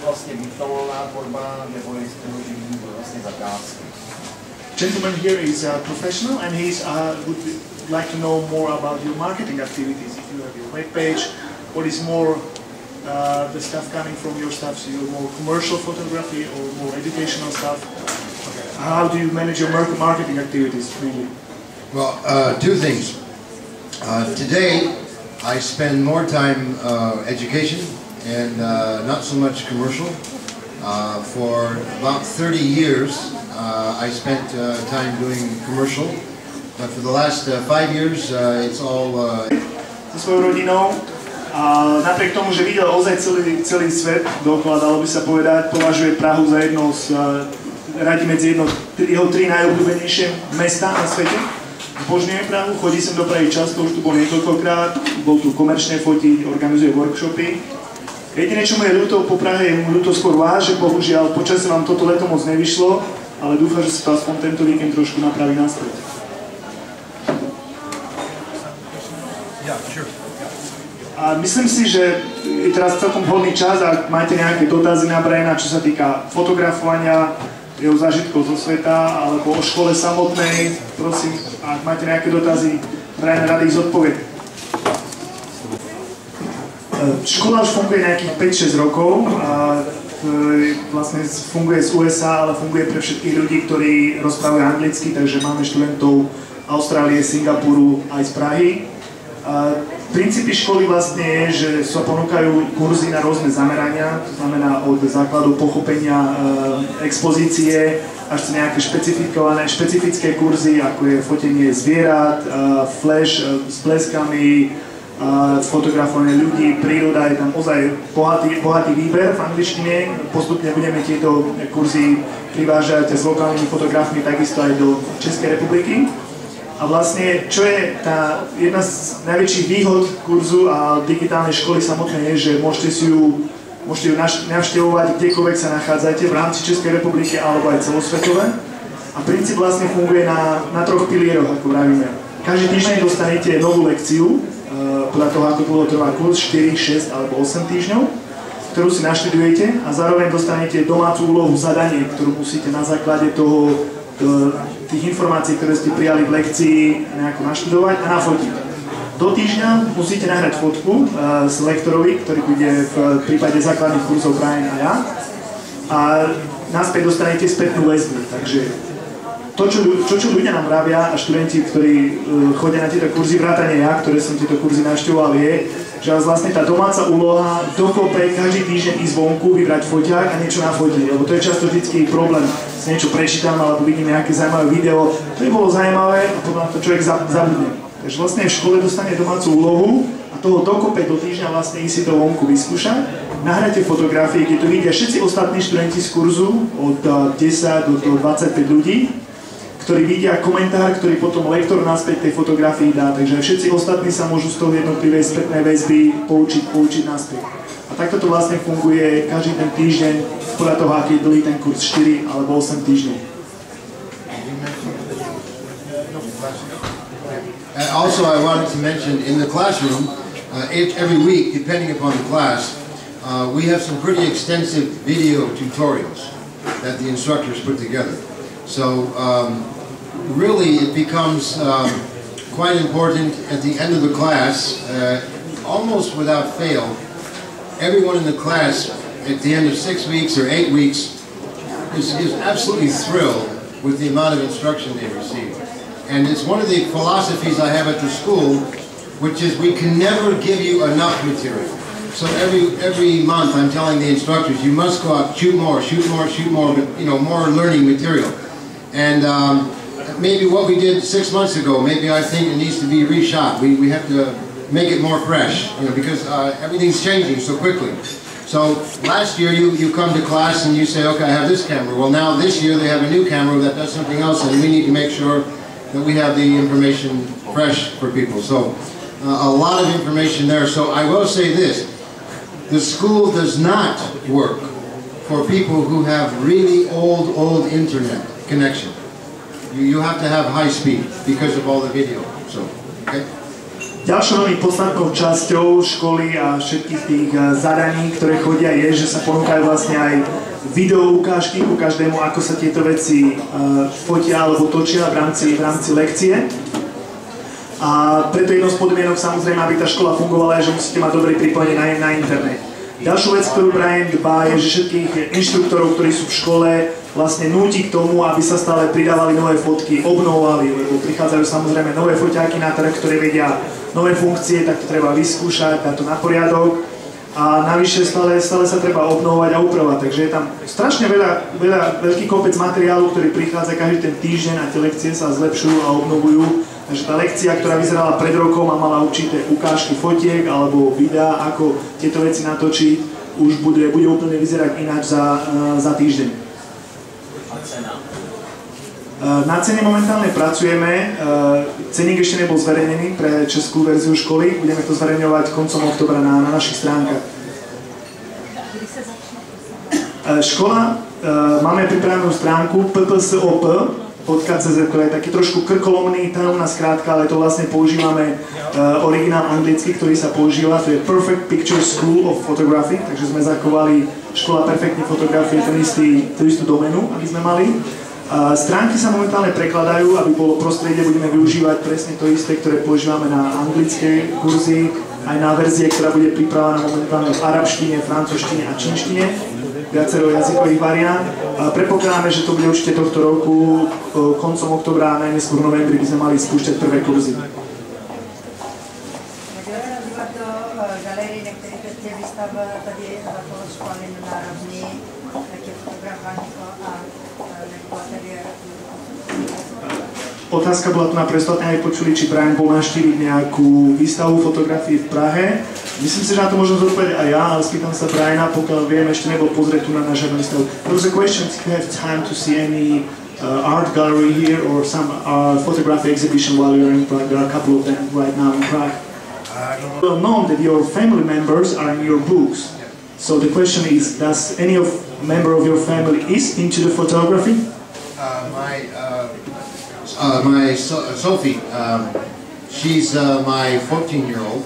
Vlastne virtuálna tvorba, nebo je z toho živý vlastne zakázky. Gentleman here is a professional and would like to know more about your marketing activities. If you have your webpage, what is more the stuff coming from your stuff? So you're more commercial photography or more educational stuff? How do you manage your marketing activities mainly? Well, two things. Today, I spend more time education and not so much commercial. For about 30 years, I spent time doing commercial, but for the last 5 years, it's all... So svojou rodinou, napriek tomu, že videl ozaj celý svet dookola, dalo by sa povedať, považuje Prahu za jedno z, radi medzi jeho 3 najobľúbenejšie mesta na svete. Zbožňuje Prahu, chodí sem do Prahy často, už tu bol niekoľkokrát, bol tu komerčne fotiť, organizuje workshopy. Jediné, čo mu je ľúto po Prahe, je mu ľúto skôr váš, že bohužiaľ počasie vám toto leto moc nevyšlo, ale dúfam, že sa to aspoň tento víkend trošku napraví naspäť. A myslím si, že je teraz celkom vhodný čas, ak máte nejaké dotazy na Briana, čo sa týka fotografovania, jeho zážitkov zo sveta, alebo o škole samotnej, prosím, ak máte nejaké dotazy, Brian rád ich zodpovie. Škola už funguje nejakých 5-6 rokov a vlastne funguje z USA, ale funguje pre všetkých ľudí, ktorí rozprávajú anglicky, takže máme študentov Austrálie, Singapuru aj z Prahy. Princípy školy vlastne je, že sa ponúkajú kurzy na rôzne zamerania, to znamená od základu pochopenia expozície až cez nejaké špecifické kurzy, ako je fotenie zvierat, flash s bleskami, fotografovanie ľudí, príroda, je tam ozaj bohatý výber v angličtine. Postupne budeme tieto kurzy privážať s lokálnymi fotografmi takisto aj do Českej republiky. A vlastne, čo je tá jedna z najväčších výhod kurzu a digitálnej školy samotnej je, že môžete ju navštevovať kdekoľvek sa nachádzate v rámci Českej republiky alebo aj celosvetové. A princíp vlastne funguje na 3 pilieroch, ako vravíme. Každý týždeň dostanete novú lekciu, podľa toho, ako dlho trvá kurz, 4, 6 alebo 8 týždňov, ktorú si naštudujete a zároveň dostanete domácu úlohu, zadanie, ktorú musíte na základe tých informácií, ktoré ste prijali v lekcii, nejako naštudovať a nafotiť. Do týždňa musíte nahrať fotku s lektorovi, ktorý bude v prípade základných kurzov Brian a ja, a naspäť dostanete spätnú väzbu. Takže to, čo ľudia nám vravia a študenti, ktorí chodia na tieto kurzy, vrátane ja, ktoré som tieto kurzy navštevoval, je, že vlastne tá domáca úloha dokope každý týždeň ísť vonku, vybrať foťák a niečo nafotiť, lebo to je často vždycky problém. Si niečo prečítam alebo vidím nejaké zaujímavé video, to by bolo zaujímavé a potom to človek zabudne. Takže vlastne v škole dostane domácu úlohu a toho dokope do týždňa vlastne ísť si to vonku vyskúšať. Nahráte fotografie, kde to vidia všetci ostatní študenti z kurzu od 10 do 25 ľudí, ktorí vidia komentár, ktorý potom lektor naspäť tej fotografii dá, takže všetci ostatní sa môžu z toho jednotlivej spätnej väzby poučiť naspäť. A takto to vlastne funguje každý ten týždeň, podľa toho, aký je dlhý ten kurz, 4 alebo 8 týždňov. Also, I wanted to mention in the classroom, every week, depending upon the class, we have some pretty extensive video tutorials that the instructors put together. So really it becomes quite important at the end of the class, almost without fail, everyone in the class at the end of 6 weeks or 8 weeks is absolutely thrilled with the amount of instruction they receive. And it's one of the philosophies I have at the school, which is we can never give you enough material. So every month I'm telling the instructors, you must go out, shoot more, but more learning material. And maybe what we did 6 months ago, maybe I think it needs to be reshot. We have to make it more fresh, because everything's changing so quickly. So last year you come to class and you say, okay, I have this camera. Well, now this year they have a new camera that does something else, and we need to make sure that we have the information fresh for people. So a lot of information there. So I will say this, the school does not work for people who have really old internet connection. You have to have high speed because of all the video. So, okay. Ďalšou veľmi podstatnou časťou školy a všetkých tých zadaní, ktoré chodia, je, že sa ponúkajú vlastne aj video ukážky ku každému, ako sa tieto veci fotia alebo točia v rámci lekcie. A preto jednou z podmienok samozrejme, aby tá škola fungovala, je, že musíte mať dobré pripojenie na internet. Ďalšou vec, ktorú Brian dbá, je, že všetkých inštruktorov, ktorí sú v škole, vlastne núti k tomu, aby sa stále pridávali nové fotky, obnovovali, lebo prichádzajú samozrejme nové foťáky na trh, ktoré vedia nové funkcie, tak to treba vyskúšať, dať to na poriadok. A navyše stále sa treba obnovovať a upravovať, takže je tam strašne veľký kopec materiálu, ktorý prichádza každý ten týždeň a tie lekcie sa zlepšujú a obnovujú. Takže tá lekcia, ktorá vyzerala pred rokom a mala určité ukážky fotiek alebo videa, ako tieto veci natočiť, už bude úplne vyzerať ináč za týždeň. A cena? Na cene momentálne pracujeme, cenník ešte nebol zverejnený pre českú verziu školy, budeme to zverejňovať koncom oktobra na našich stránkach. Škola, máme pripravenú stránku ppsop.cz, ktorá je taký trošku krkolomný, tajomná skrátka, ale to vlastne používame originál anglicky, ktorý sa používa, to je Perfect Picture School of Photography, takže sme zachovali škola perfektnej fotografie, tú istú doménu, aby sme mali. Stránky sa momentálne prekladajú, aby bolo prostredie, budeme využívať presne to isté, ktoré používame na anglické kurzy, aj na verzie, ktorá bude pripravená momentálne v arabštine, francúzštine a čínštine, viacero jazykových variant. Predpokladáme, že to bude určite tohto roku, koncom oktobra a najneskôr v novembri by sme mali spúšťať prvé kurzy. Otázka bola tu na prestatne, aj počuli, či Brian bol navštíviť nejakú výstavu fotografií v Prahe. Myslím si, že na to môžem zodpovedať aj ja, ale spýtam sa Briana, pokiaľ viem, ešte nebol pozrieť tu na žiadnu výstavu. There was a question if you have time to see any art gallery here or some photography exhibition while you're in Prague. There are a couple of them right now in Prague. Well known that your family members are in your books. So the question is, does any member of your family is into the photography? Sophie, she's my 14-year-old.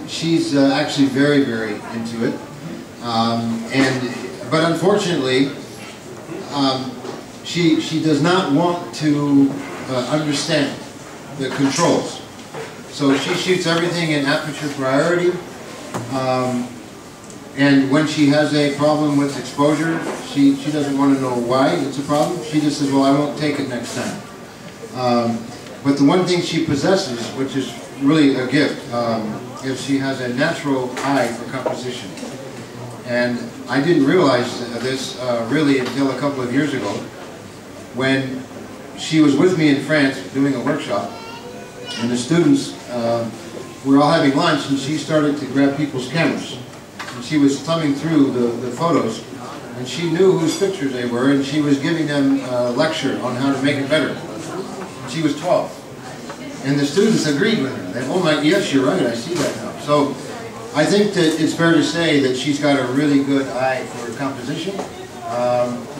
She's actually very, very into it. But unfortunately, she does not want to understand the controls. So she shoots everything in aperture priority. And when she has a problem with exposure, she doesn't want to know why it's a problem. She just says, well, I won't take it next time. But the one thing she possesses, which is really a gift, is she has a natural eye for composition. And I didn't realize this really until a couple of years ago, when she was with me in France doing a workshop, and the students were all having lunch, and she started to grab people's cameras. And she was thumbing through the photos, and she knew whose pictures they were, and she was giving them a lecture on how to make it better. And she was 12. And the students agreed with her. They, oh my, yes, you're right, I see that now. So I think that it's fair to say that she's got a really good eye for composition.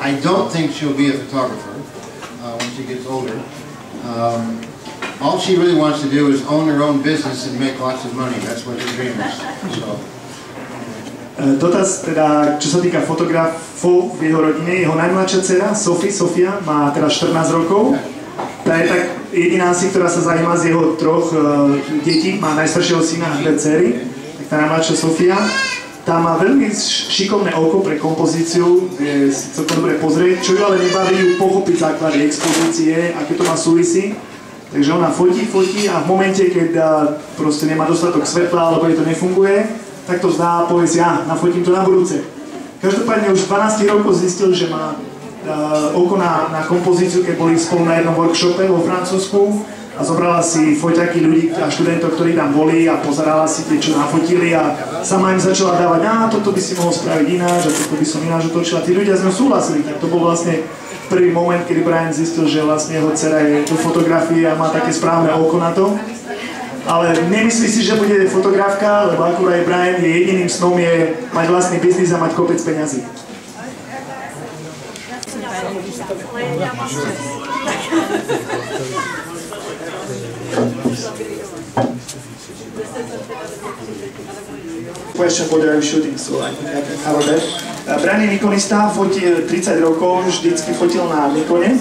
I don't think she'll be a photographer when she gets older. All she really wants to do is own her own business and make lots of money. That's what her dream is. So. Dotaz teda, čo sa týka fotografov v jeho rodine, jeho najmladšia dcera, Sofia, má teda 14 rokov. Tá je tak jediná asi, ktorá sa zaujíma z jeho troch detí, má najstaršieho syna a dve dcery, tak tá najmladšia Sofia. Tá má veľmi šikovné oko pre kompozíciu, vie si celkom dobre pozrieť, čo ju ale nebaví ju pochopiť základy expozície, aké to má súvisí. Takže ona fotí a v momente, keď proste nemá dostatok svetla alebo jej to nefunguje, tak to zdá a povie si, nafotím to na budúce. Každopádne už v 12 rokov zistil, že má oko na kompozíciu, keď boli spolu na jednom workshope vo Francúzsku a zobrala si foťaky ľudí a študentov, ktorí tam boli a pozerala si tie, čo nafotili a sama im začala dávať, toto by si mohol spraviť ináč a toto by som ináč otočila. Tí ľudia s ňou súhlasili, tak to bol vlastne prvý moment, kedy Brian zistil, že vlastne jeho dcera je do fotografie a má také správne oko na to. Ale nemyslí si, že bude fotografka, lebo akurát aj Brian je jediným snom je mať vlastný biznis a mať kopec peňazí. question what are you shooting, so I think I can cover that. Brian je Nikonista, fotil 30 rokov, vždycky fotil na Nikone.